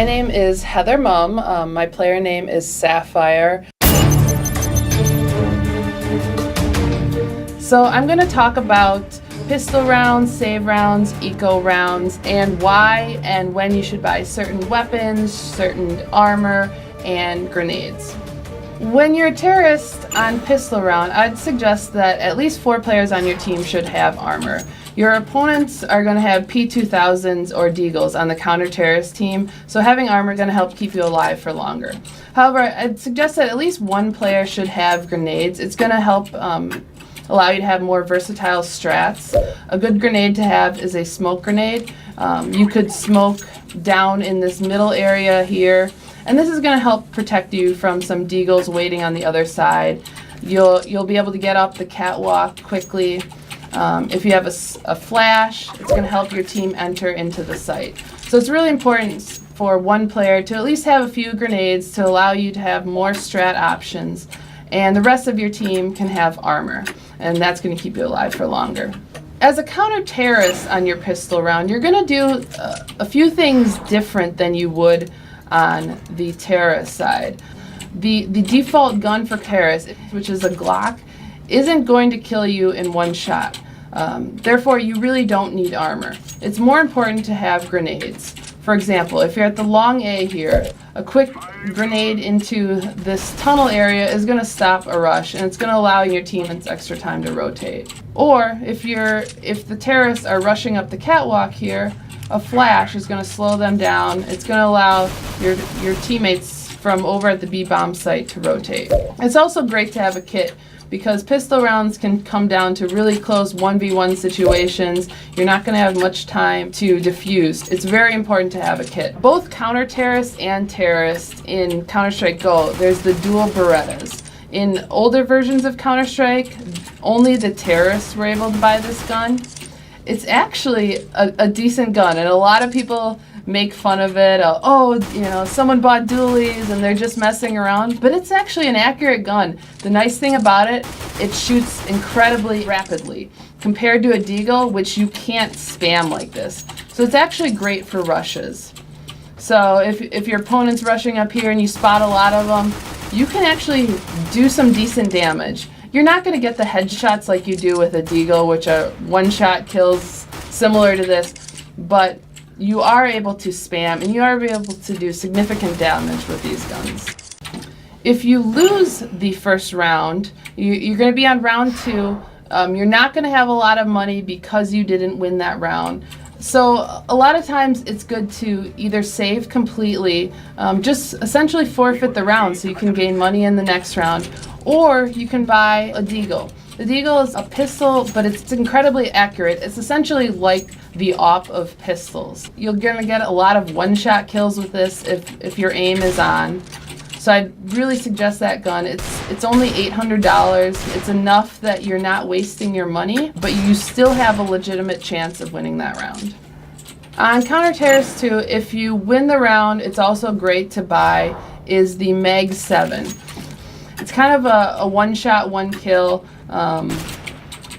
My name is Heather Mumm. My player name is sapphiRe. So I'm going to talk about pistol rounds, save rounds, eco rounds, and why and when you should buy certain weapons, certain armor, and grenades. When you're a terrorist on pistol round, I'd suggest that at least 4 players on your team should have armor. Your opponents are going to have P2000s or Deagles on the counter-terrorist team, so having armor is going to help keep you alive for longer. However, I'd suggest that at least 1 player should have grenades. It's going to help allow you to have more versatile strats. A good grenade to have is a smoke grenade. You could smoke down in this middle area here, and this is going to help protect you from some Deagles waiting on the other side. You'll be able to get up the catwalk quickly. If you have a flash, it's going to help your team enter into the site. So it's really important for 1 player to at least have a few grenades to allow you to have more strat options, and the rest of your team can have armor, and that's going to keep you alive for longer. As a counter-terrorist on your pistol round, you're going to do a few things different than you would on the terrorist side. The default gun for terrorists, which is a Glock, isn't going to kill you in 1 shot. Therefore, you really don't need armor. It's more important to have grenades. For example, if you're at the long A here, a quick grenade into this tunnel area is going to stop a rush, and it's going to allow your team extra time to rotate. Or if the terrorists are rushing up the catwalk here, a flash is going to slow them down. It's going to allow your teammates from over at the B-bomb site to rotate. It's also great to have a kit, because pistol rounds can come down to really close 1v1 situations. You're not going to have much time to defuse. It's very important to have a kit. Both counter-terrorists and terrorists in Counter-Strike Go, there's the dual Berettas. In older versions of Counter-Strike, only the terrorists were able to buy this gun. It's actually a decent gun, and a lot of people make fun of it. Oh, you know, someone bought dualies and they're just messing around. But it's actually an accurate gun. The nice thing about it, it shoots incredibly rapidly compared to a Deagle, which you can't spam like this. So it's actually great for rushes. So if your opponent's rushing up here and you spot a lot of them, you can actually do some decent damage. You're not going to get the headshots like you do with a Deagle, which are 1-shot kills similar to this, but you are able to spam, and you are able to do significant damage with these guns. If you lose the first round, you're going to be on round 2. You're not going to have a lot of money because you didn't win that round. So a lot of times it's good to either save completely, just essentially forfeit the round so you can gain money in the next round, or you can buy a Deagle. The Deagle is a pistol, but it's incredibly accurate. It's essentially like the AWP of pistols. You're going to get a lot of 1-shot kills with this if your aim is on. So I'd really suggest that gun. It's only $800. It's enough that you're not wasting your money, but you still have a legitimate chance of winning that round. On Counter-Terrorist 2, if you win the round, it's also great to buy is the Mag 7. It's kind of a 1-shot, 1-kill.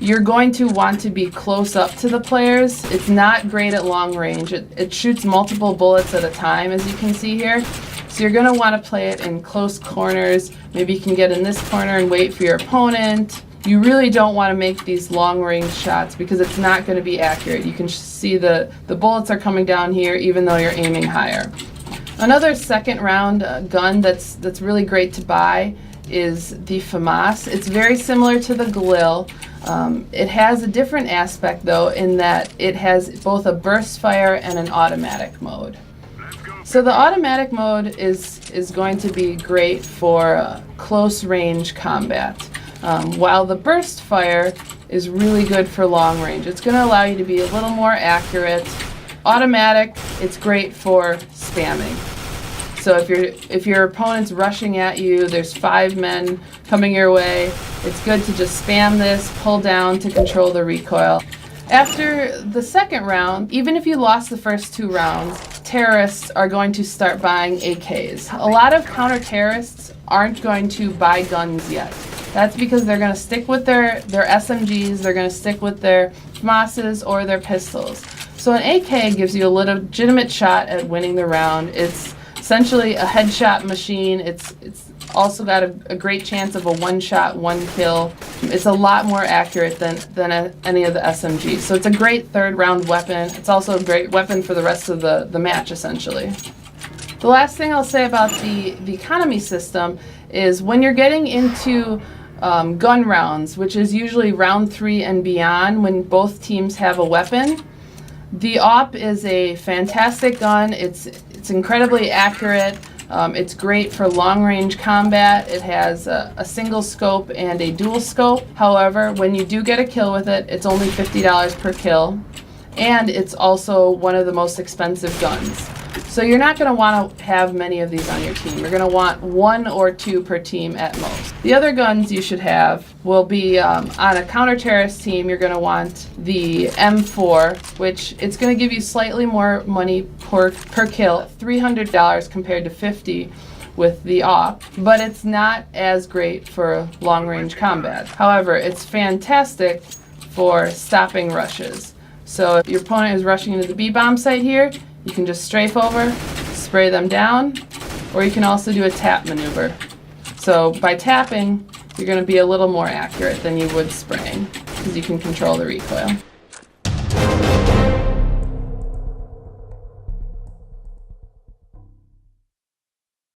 You're going to want to be close up to the players. It's not great at long range. It shoots multiple bullets at a time, as you can see here. So you're going to want to play it in close corners. Maybe you can get in this corner and wait for your opponent. You really don't want to make these long range shots because it's not going to be accurate. You can see the bullets are coming down here even though you're aiming higher. Another second round gun that's really great to buy is the FAMAS. It's very similar to the Galil. It has a different aspect though in that it has both a burst fire and an automatic mode. So the automatic mode is going to be great for close range combat, while the burst fire is really good for long range. It's going to allow you to be a little more accurate. Automatic, it's great for spamming. So if your opponent's rushing at you, there's 5 men coming your way, it's good to just spam this, pull down to control the recoil. After the second round, even if you lost the first 2 rounds, terrorists are going to start buying AKs. A lot of counter-terrorists aren't going to buy guns yet. That's because they're going to stick with their SMGs, they're going to stick with their FAMASs or their pistols. So an AK gives you a legitimate shot at winning the round. It's essentially a headshot machine. It's also got a great chance of a one shot, one kill. It's a lot more accurate than any of the SMGs. So it's a great third round weapon. It's also a great weapon for the rest of the match, essentially. The last thing I'll say about the economy system is when you're getting into gun rounds, which is usually round 3 and beyond, when both teams have a weapon, the AWP is a fantastic gun. It's incredibly accurate. It's great for long-range combat. It has a single scope and a dual scope. However, when you do get a kill with it, it's only $50 per kill, and it's also one of the most expensive guns. So you're not going to want to have many of these on your team. You're going to want 1 or 2 per team at most. The other guns you should have will be on a counter-terrorist team. You're going to want the M4, which it's going to give you slightly more money per kill, $300 compared to $50 with the AWP, but it's not as great for long-range combat. However, it's fantastic for stopping rushes. So if your opponent is rushing into the B-bomb site here, you can just strafe over, spray them down, or you can also do a tap maneuver. So by tapping, you're going to be a little more accurate than you would spraying, because you can control the recoil.